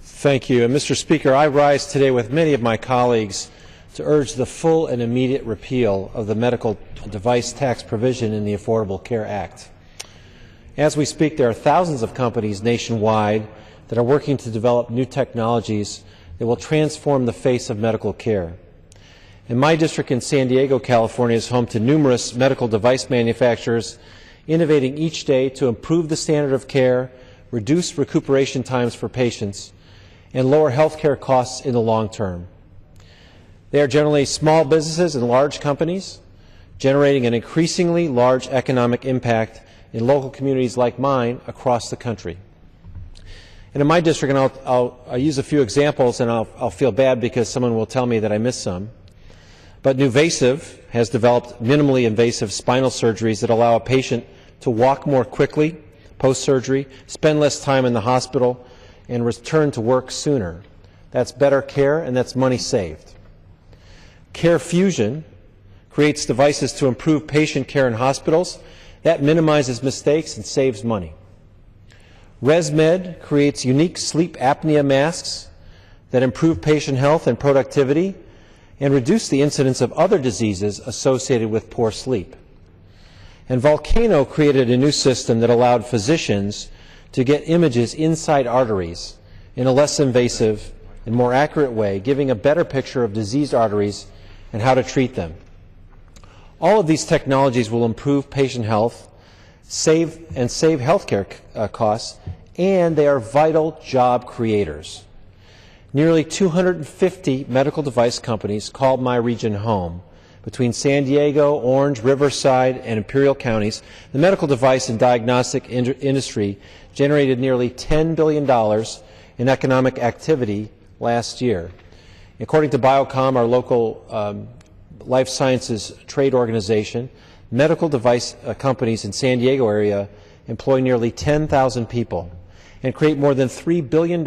Thank you. And Mr. Speaker, I rise today with many of my colleagues to urge the full and immediate repeal of the medical device tax provision in the Affordable Care Act. As we speak, there are thousands of companies nationwide that are working to develop new technologies that will transform the face of medical care. And my district in San Diego, California, is home to numerous medical device manufacturers innovating each day to improve the standard of care, reduce recuperation times for patients, and lower health care costs in the long term. They are generally small businesses and large companies, generating an increasingly large economic impact in local communities like mine across the country. And in my district, and I'll use a few examples, and I'll feel bad because someone will tell me that I missed some, but NuVasive has developed minimally invasive spinal surgeries that allow a patient to walk more quickly post-surgery, spend less time in the hospital, and return to work sooner. That's better care, and that's money saved. CareFusion creates devices to improve patient care in hospitals. That minimizes mistakes and saves money. ResMed creates unique sleep apnea masks that improve patient health and productivity and reduce the incidence of other diseases associated with poor sleep. And Volcano created a new system that allowed physicians to get images inside arteries in a less invasive and more accurate way, giving a better picture of diseased arteries and how to treat them. All of these technologies will improve patient health, save healthcare costs, and they are vital job creators. Nearly 250 medical device companies called my region home. Between San Diego, Orange, Riverside, and Imperial counties, the medical device and diagnostic industry generated nearly $10 billion in economic activity last year. According to Biocom, our local life sciences trade organization, medical device companies in San Diego area employ nearly 10,000 people and create more than $3 billion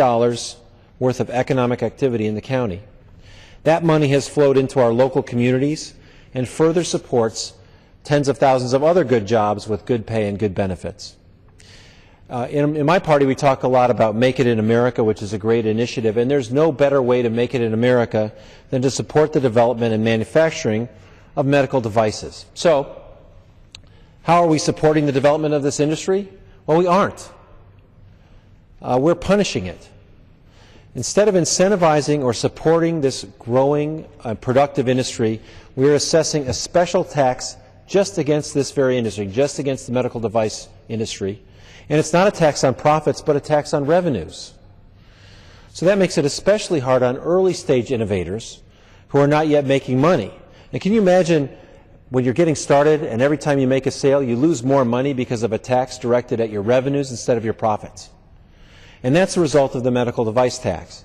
worth of economic activity in the county. That money has flowed into our local communities and further supports tens of thousands of other good jobs with good pay and good benefits. In my party, we talk a lot about Make It in America, which is a great initiative, and there's no better way to make it in America than to support the development and manufacturing of medical devices. So, how are we supporting the development of this industry? Well, we aren't. We're punishing it. Instead of incentivizing or supporting this growing, productive industry, we're assessing a special tax just against this very industry, just against the medical device industry. And it's not a tax on profits, but a tax on revenues. So that makes it especially hard on early-stage innovators who are not yet making money. And can you imagine when you're getting started and every time you make a sale, you lose more money because of a tax directed at your revenues instead of your profits? And that's a result of the medical device tax.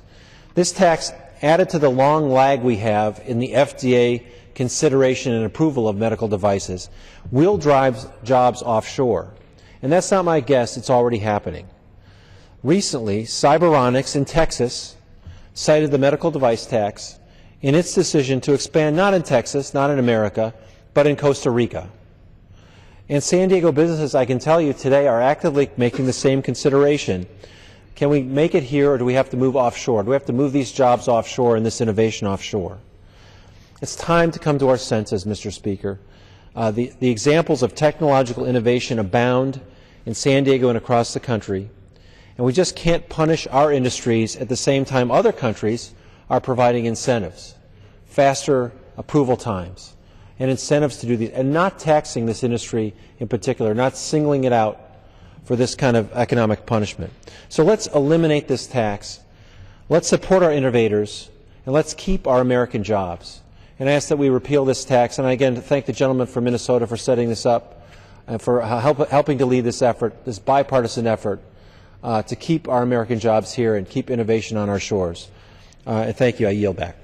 This tax, added to the long lag we have in the FDA consideration and approval of medical devices, will drive jobs offshore. And that's not my guess, it's already happening. Recently, Cyberonics in Texas cited the medical device tax in its decision to expand not in Texas, not in America, but in Costa Rica. And San Diego businesses, I can tell you today, are actively making the same consideration. Can we make it here, or do we have to move offshore? Do we have to move these jobs offshore and this innovation offshore? It's time to come to our senses, Mr. Speaker. The examples of technological innovation abound in San Diego and across the country, and we just can't punish our industries at the same time other countries are providing incentives, faster approval times, and incentives to do these, and not taxing this industry in particular, not singling it out for this kind of economic punishment. So let's eliminate this tax, let's support our innovators, and let's keep our American jobs. And I ask that we repeal this tax, and I again thank the gentleman from Minnesota for setting this up and for helping to lead this effort, this bipartisan effort, to keep our American jobs here and keep innovation on our shores. And thank you. I yield back.